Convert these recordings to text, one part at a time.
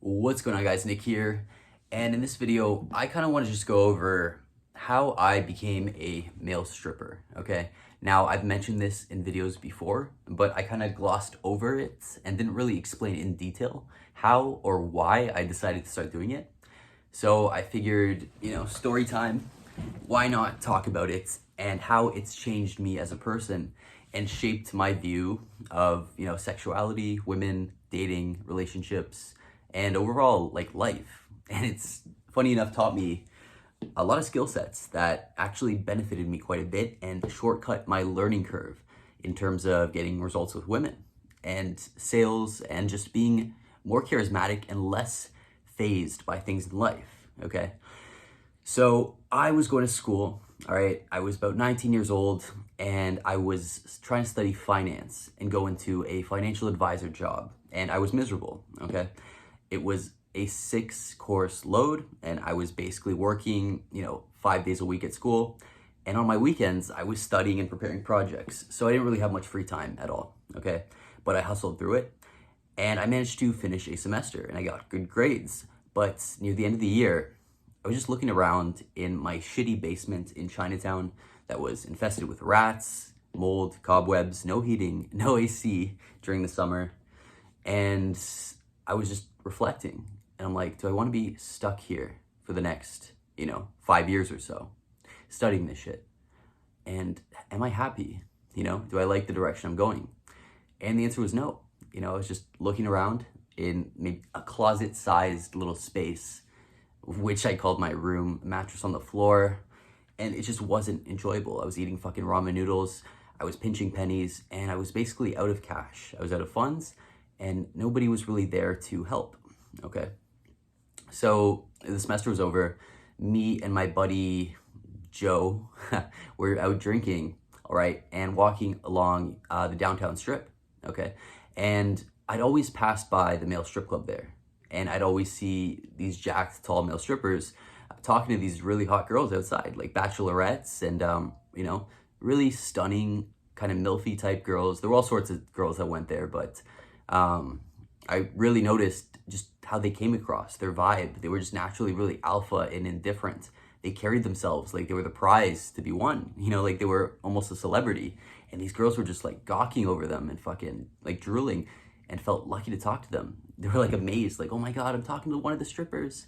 What's going on, guys? Nick here, and in this video I kind of want to just go over how I became a male stripper. Okay, now I've mentioned this in videos before, but I kind of glossed over it and didn't really explain in detail how or why I decided to start doing it. So I figured, story time, why not talk about it and how it's changed me as a person and shaped my view of, sexuality, women, dating, relationships, and overall like life. And it's funny enough taught me a lot of skill sets that actually benefited me quite a bit and shortcut my learning curve in terms of getting results with women and sales and just being more charismatic and less phased by things in life. Okay. So I was going to school, all right? I was about 19 years old and I was trying to study finance and go into a financial advisor job, and I was miserable, okay? It was a 6-course load and I was basically working, 5 days a week at school. And on my weekends, I was studying and preparing projects. So I didn't really have much free time at all, okay? But I hustled through it and I managed to finish a semester and I got good grades. But near the end of the year, I was just looking around in my shitty basement in Chinatown that was infested with rats, mold, cobwebs, no heating, no AC during the summer. And I was just reflecting. And I'm like, do I want to be stuck here for the next, 5 years or so, studying this shit? And am I happy? Do I like the direction I'm going? And the answer was no. I was just looking around in maybe a closet-sized little space, which I called my room, mattress on the floor, and it just wasn't enjoyable. I was eating fucking ramen noodles, I was pinching pennies, and I was basically out of cash. I was out of funds, and nobody was really there to help, okay? So the semester was over. Me and my buddy Joe were out drinking, all right, and walking along the downtown strip, okay? And I'd always pass by the male strip club there, and I'd always see these jacked, tall male strippers talking to these really hot girls outside, like bachelorettes and, really stunning, kind of milfy type girls. There were all sorts of girls that went there, but I really noticed just how they came across, their vibe. They were just naturally really alpha and indifferent. They carried themselves like they were the prize to be won, like they were almost a celebrity. And these girls were just like gawking over them and fucking like drooling, and felt lucky to talk to them. They were like amazed, like, oh my God, I'm talking to one of the strippers,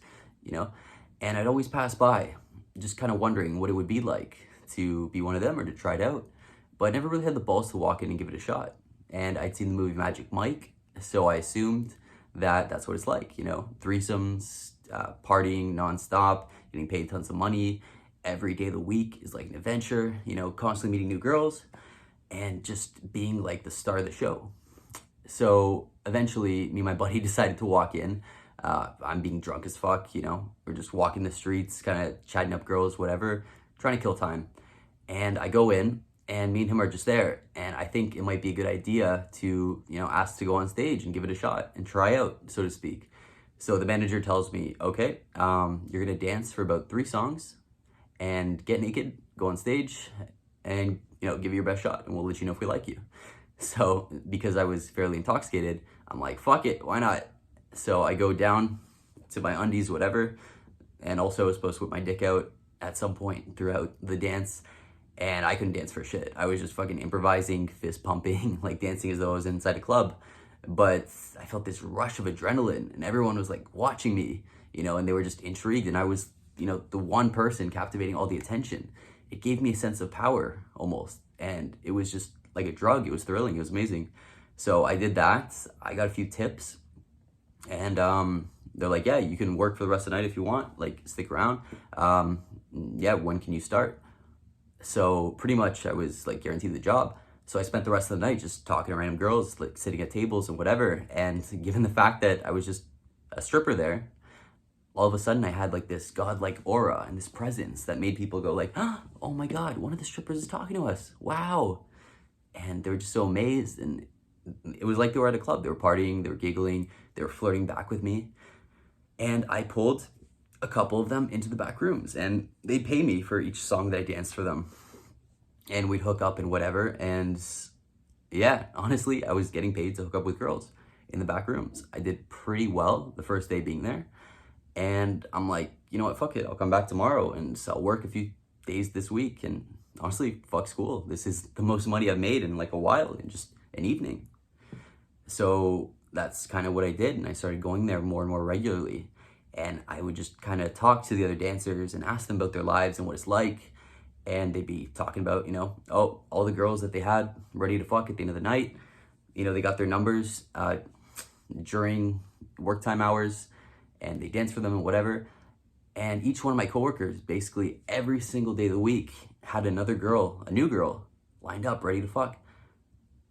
And I'd always pass by, just kind of wondering what it would be like to be one of them or to try it out. But I never really had the balls to walk in and give it a shot. And I'd seen the movie Magic Mike, so I assumed that that's what it's like, threesomes, partying nonstop, getting paid tons of money. Every day of the week is like an adventure, constantly meeting new girls and just being like the star of the show. So eventually, me and my buddy decided to walk in. I'm being drunk as fuck, We're just walking the streets, kind of chatting up girls, whatever, trying to kill time. And I go in, and me and him are just there. And I think it might be a good idea to, ask to go on stage and give it a shot and try out, so to speak. So the manager tells me, okay, you're gonna dance for about 3 songs and get naked, go on stage, and, give it your best shot, and we'll let you know if we like you. So because I was fairly intoxicated, I'm like, fuck it, why not? So I go down to my undies, whatever, and also was supposed to whip my dick out at some point throughout the dance, and I couldn't dance for shit. I was just fucking improvising, fist pumping, like dancing as though I was inside a club. But I felt this rush of adrenaline, and everyone was like watching me, and they were just intrigued, and I was, the one person captivating all the attention. It gave me a sense of power almost, and it was just like a drug. It was thrilling. It was amazing. So I did that. I got a few tips, and they're like, yeah, you can work for the rest of the night if you want, like stick around. Yeah, when can you start? So pretty much I was like guaranteed the job. So I spent the rest of the night just talking to random girls, like sitting at tables and whatever. And given the fact that I was just a stripper there, all of a sudden I had like this godlike aura and this presence that made people go like, oh my God, one of the strippers is talking to us. Wow. And they were just so amazed, and it was like they were at a club. They were partying, they were giggling, they were flirting back with me. And I pulled a couple of them into the back rooms, and they'd pay me for each song that I danced for them. And we'd hook up and whatever. And yeah, honestly, I was getting paid to hook up with girls. in the back rooms. I did pretty well the first day being there. And I'm like, you know what, fuck it, I'll come back tomorrow and I'll work a few days this week. And honestly, fuck school. This is the most money I've made in like a while, in just an evening. So that's kind of what I did. And I started going there more and more regularly. And I would just kind of talk to the other dancers and ask them about their lives and what it's like. And they'd be talking about, oh, all the girls that they had ready to fuck at the end of the night. They got their numbers during work time hours and they danced for them and whatever. And each one of my coworkers, basically every single day of the week, had another girl, a new girl, lined up, ready to fuck.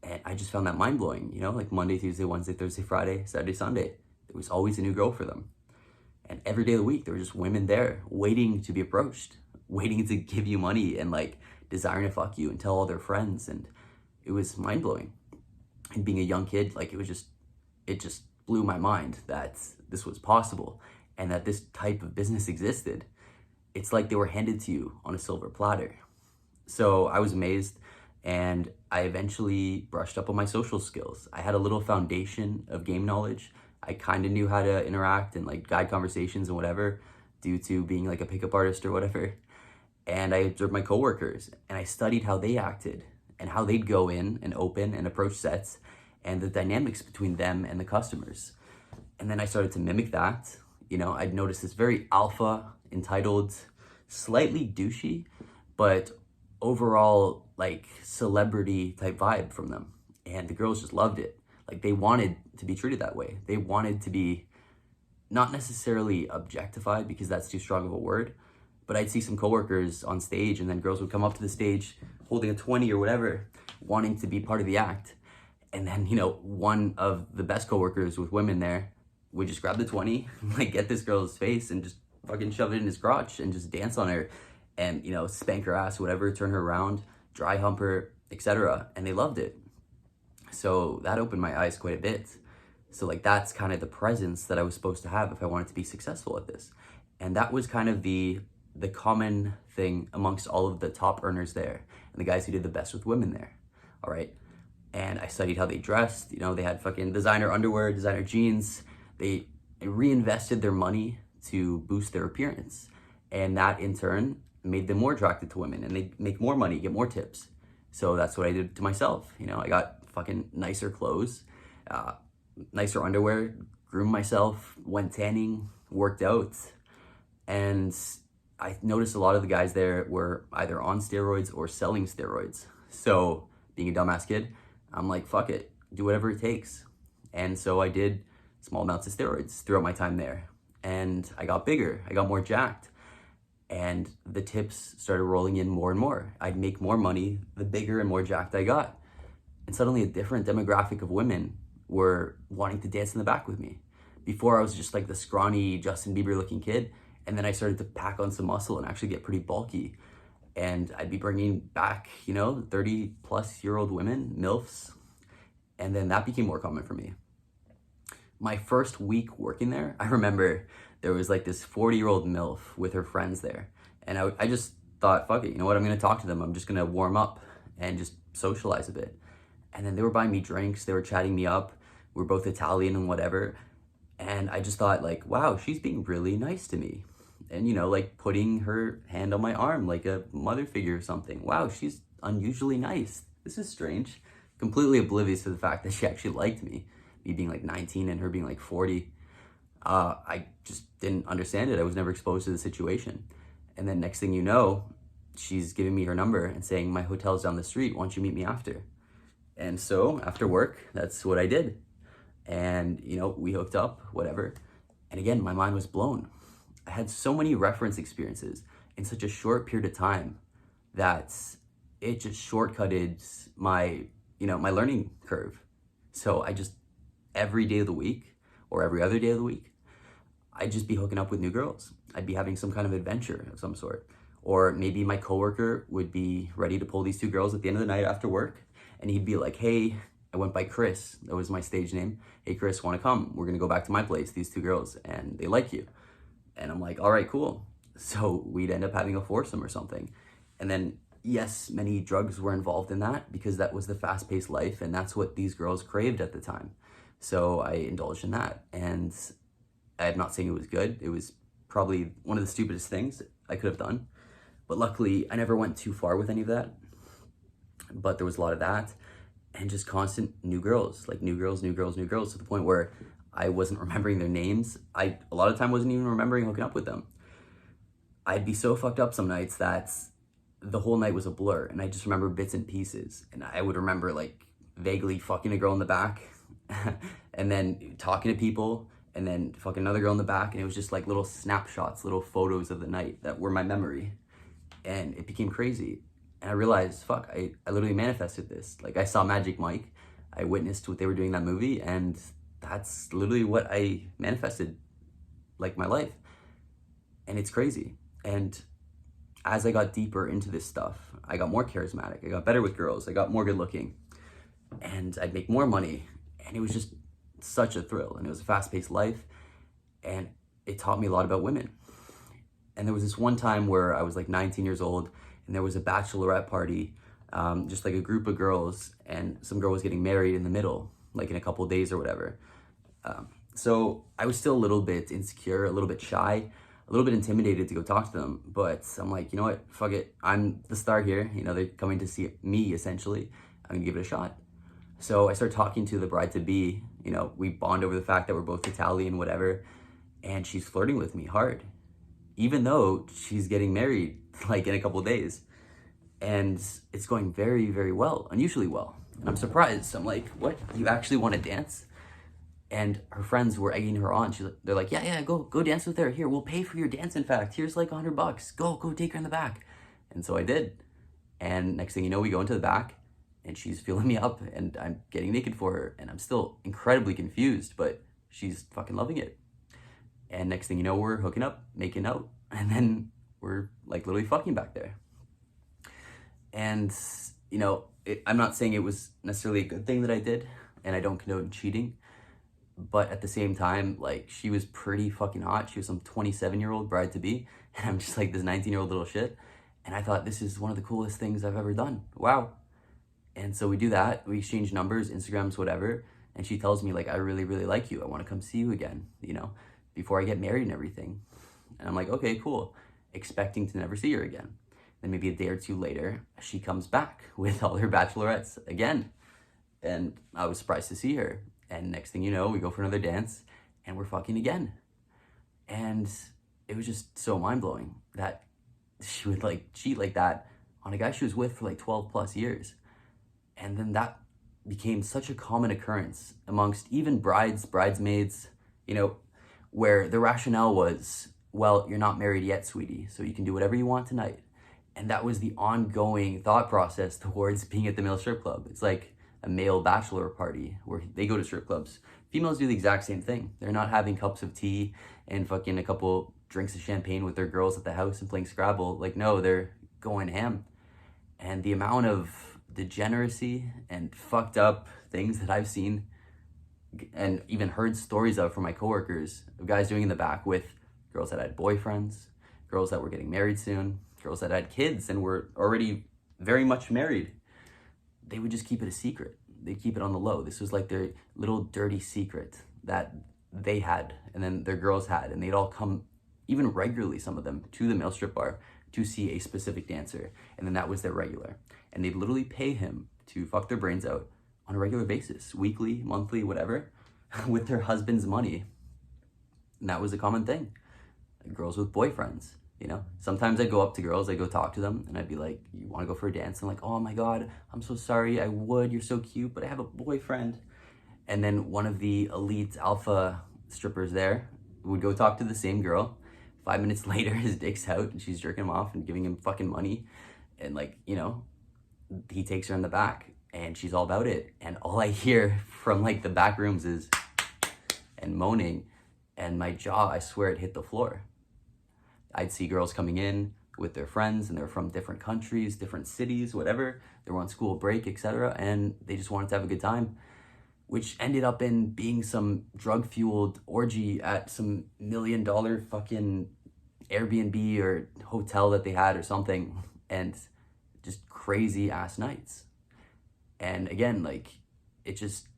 And I just found that mind-blowing, like Monday, Tuesday, Wednesday, Thursday, Friday, Saturday, Sunday. There was always a new girl for them. And every day of the week, there were just women there waiting to be approached, waiting to give you money and like desiring to fuck you and tell all their friends. And it was mind-blowing. And being a young kid, like it just blew my mind that this was possible and that this type of business existed. It's like they were handed to you on a silver platter. So I was amazed, and I eventually brushed up on my social skills. I had a little foundation of game knowledge. I kind of knew how to interact and like guide conversations and whatever, due to being like a pickup artist or whatever. And I observed my coworkers and I studied how they acted and how they'd go in and open and approach sets and the dynamics between them and the customers. And then I started to mimic that. I'd noticed this very alpha, entitled, slightly douchey, but overall like celebrity type vibe from them. And the girls just loved it. Like they wanted to be treated that way. They wanted to be not necessarily objectified, because that's too strong of a word, but I'd see some coworkers on stage and then girls would come up to the stage holding a 20 or whatever, wanting to be part of the act. And then, one of the best coworkers with women there would just grab the 20, like get this girl's face and just fucking shove it in his crotch and just dance on her and, spank her ass, whatever, turn her around, dry hump her, etc. And they loved it. So that opened my eyes quite a bit. So like that's kind of the presence that I was supposed to have if I wanted to be successful at this. And that was kind of the common thing amongst all of the top earners there and the guys who did the best with women there. All right. And I studied how they dressed. They had fucking designer underwear, designer jeans. They reinvested their money to boost their appearance. And that in turn made them more attracted to women, and they make more money, get more tips. So that's what I did to myself. I got fucking nicer clothes, nicer underwear, groomed myself, went tanning, worked out. And I noticed a lot of the guys there were either on steroids or selling steroids. So being a dumbass kid, I'm like, fuck it, do whatever it takes. And so I did small amounts of steroids throughout my time there. And I got bigger, I got more jacked. And the tips started rolling in more and more. I'd make more money the bigger and more jacked I got. And suddenly a different demographic of women were wanting to dance in the back with me. Before I was just like the scrawny Justin Bieber looking kid. And then I started to pack on some muscle and actually get pretty bulky. And I'd be bringing back, 30 plus year old women, MILFs. And then that became more common for me. My first week working there, I remember there was like this 40-year-old MILF with her friends there. And I just thought, fuck it, you know what, I'm gonna talk to them. I'm just gonna warm up and just socialize a bit. And then they were buying me drinks, they were chatting me up. We're both Italian and whatever. And I just thought like, wow, she's being really nice to me. And like putting her hand on my arm like a mother figure or something. Wow, she's unusually nice. This is strange. Completely oblivious to the fact that she actually liked me. Me being like 19 and her being like 40. I just didn't understand it. I was never exposed to the situation. And then next thing you know, she's giving me her number and saying, my hotel's down the street, why don't you meet me after? And so after work, that's what I did. And, we hooked up, whatever. And again, my mind was blown. I had so many reference experiences in such a short period of time that it just shortcutted my, my learning curve. So I just, every day of the week or every other day of the week, I'd just be hooking up with new girls. I'd be having some kind of adventure of some sort. Or maybe my coworker would be ready to pull these two girls at the end of the night after work. And he'd be like, hey, I went by Chris. That was my stage name. Hey, Chris, want to come? We're going to go back to my place, these two girls, and they like you. And I'm like, all right, cool. So we'd end up having a foursome or something. And then, yes, many drugs were involved in that because that was the fast-paced life. And that's what these girls craved at the time. So I indulged in that, and I'm not saying it was good. It was probably one of the stupidest things I could have done. But luckily, I never went too far with any of that. But there was a lot of that, and just constant new girls, like new girls, new girls, new girls, to the point where I wasn't remembering their names. A lot of time wasn't even remembering hooking up with them. I'd be so fucked up some nights that the whole night was a blur, and I just remember bits and pieces. And I would remember like vaguely fucking a girl in the back, and then talking to people, and then fucking another girl in the back, and it was just like little snapshots, little photos of the night that were my memory. And it became crazy. And I realized, fuck, I literally manifested this. Like, I saw Magic Mike, I witnessed what they were doing in that movie, and that's literally what I manifested, like, my life. And it's crazy. And as I got deeper into this stuff, I got more charismatic, I got better with girls, I got more good looking, and I'd make more money. And it was just such a thrill, and it was a fast-paced life, and it taught me a lot about women. And there was this one time where I was like 19 years old, and there was a bachelorette party, just like a group of girls, and some girl was getting married in the middle, like in a couple of days or whatever. So I was still a little bit insecure, a little bit shy, a little bit intimidated to go talk to them. But I'm like, you know what, fuck it. I'm the star here. You know, they're coming to see me, essentially. I'm gonna give it a shot. So I started talking to the bride-to-be. You know, we bond over the fact that we're both Italian, whatever. And she's flirting with me hard, even though she's getting married like in a couple of days. And it's going very, very well, unusually well. And I'm surprised. I'm like, what? You actually want to dance? And her friends were egging her on. They're like, yeah, go dance with her. Here, we'll pay for your dance, in fact. Here's like $100. Go take her in the back. And so I did. And next thing you know, we go into the back, and she's feeling me up, and I'm getting naked for her. And I'm still incredibly confused, but she's fucking loving it. And next thing you know, we're hooking up, making out, and then we're like literally fucking back there. And, you know, I'm not saying it was necessarily a good thing that I did, and I don't condone cheating, but at the same time, like, she was pretty fucking hot. She was some 27-year-old bride-to-be, and I'm just like this 19-year-old little shit. And I thought, this is one of the coolest things I've ever done. Wow. And so we do that. We exchange numbers, Instagrams, whatever. And she tells me, like, I really, really like you. I want to come see you again, you know, before I get married and everything. And I'm like, okay, cool. Expecting to never see her again. Then maybe a day or two later, she comes back with all her bachelorettes again. And I was surprised to see her. And next thing you know, we go for another dance, and we're fucking again. And it was just so mind-blowing that she would like cheat like that on a guy she was with for like 12 plus years. And then that became such a common occurrence amongst even bridesmaids, you know, where the rationale was, well, you're not married yet, sweetie, so you can do whatever you want tonight. And that was the ongoing thought process towards being at the male strip club. It's like a male bachelor party where they go to strip clubs. Females do the exact same thing. They're not having cups of tea and fucking a couple drinks of champagne with their girls at the house and playing Scrabble. Like, no, they're going ham. And the amount of degeneracy and fucked up things that I've seen and even heard stories of from my coworkers of guys doing in the back with girls that had boyfriends, girls that were getting married soon, girls that had kids and were already very much married. They would just keep it a secret. They'd keep it on the low. This was like their little dirty secret that they had and then their girls had, and they'd all come, even regularly, some of them, to the male strip bar to see a specific dancer, and then that was their regular. And they'd literally pay him to fuck their brains out on a regular basis, weekly, monthly, whatever, with their husband's money. And that was a common thing. Girls with boyfriends, you know? Sometimes I'd go up to girls, I'd go talk to them, and I'd be like, you wanna go for a dance? And I'm like, oh my God, I'm so sorry, I would, you're so cute, but I have a boyfriend. And then one of the elite alpha strippers there would go talk to the same girl. 5 minutes later, his dick's out, and she's jerking him off and giving him fucking money. And like, you know, he takes her in the back, and she's all about it. And all I hear from like the back rooms is and moaning, and my jaw, I swear, it hit the floor. I'd see girls coming in with their friends, and they're from different countries, different cities, whatever. They were on school break, etc., and they just wanted to have a good time, which ended up in being some drug-fueled orgy at some $1 million fucking Airbnb or hotel that they had or something, and just crazy ass nights. And again, like, it just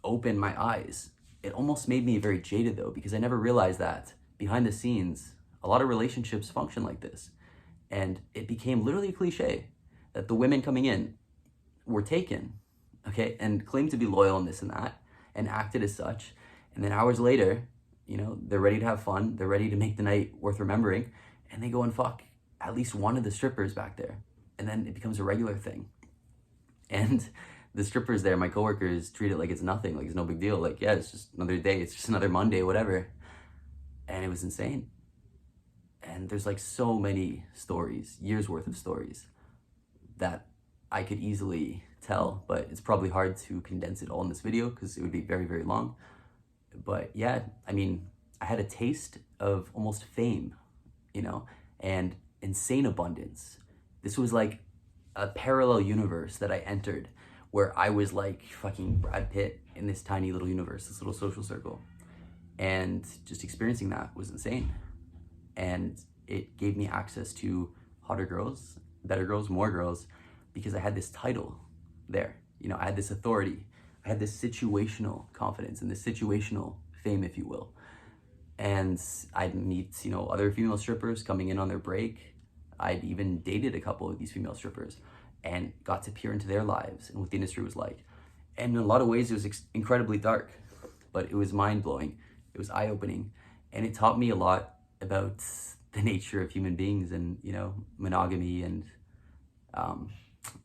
opened my eyes it almost made me very jaded though, because I never realized that behind the scenes, a lot of relationships function like this. And it became literally a cliche that the women coming in were taken, okay, and claimed to be loyal and this and that, and acted as such. And then hours later, you know, they're ready to have fun, they're ready to make the night worth remembering, and they go and fuck at least one of the strippers back there. And then it becomes a regular thing. And the strippers there, my coworkers, treat it like it's nothing, like it's no big deal. Like, yeah, it's just another day, it's just another Monday, whatever. And it was insane. And there's like so many stories, years worth of stories that I could easily tell, but it's probably hard to condense it all in this video because it would be very, very long. But yeah, I mean, I had a taste of almost fame, you know, and insane abundance. This was like a parallel universe that I entered where I was like fucking Brad Pitt in this tiny little universe, this little social circle. And just experiencing that was insane. And it gave me access to hotter girls, better girls, more girls, because I had this title there. You know, I had this authority. I had this situational confidence and this situational fame, if you will. And I'd meet, you know, other female strippers coming in on their break. I'd even dated a couple of these female strippers and got to peer into their lives and what the industry was like. And in a lot of ways, it was incredibly dark, but it was mind-blowing. It was eye-opening. And it taught me a lot about the nature of human beings and, you know, monogamy and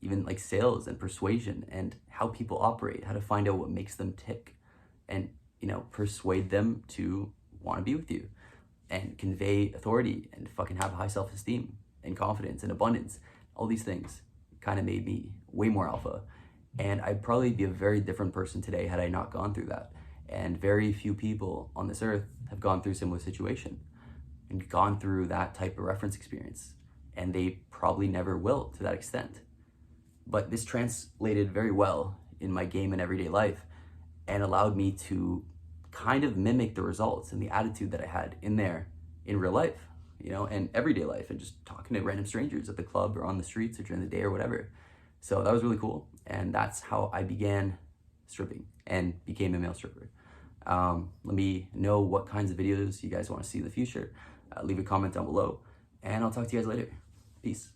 even like sales and persuasion and how people operate, how to find out what makes them tick and, you know, persuade them to want to be with you and convey authority and fucking have high self-esteem and confidence and abundance. All these things kind of made me way more alpha. And I'd probably be a very different person today had I not gone through that. And very few people on this earth have gone through a similar situation and gone through that type of reference experience. And they probably never will to that extent. But this translated very well in my game and everyday life and allowed me to kind of mimic the results and the attitude that I had in there in real life, you know, and everyday life and just talking to random strangers at the club or on the streets or during the day or whatever. So that was really cool. And that's how I began stripping and became a male stripper. Let me know what kinds of videos you guys want to see in the future. Leave a comment down below and I'll talk to you guys later. Peace.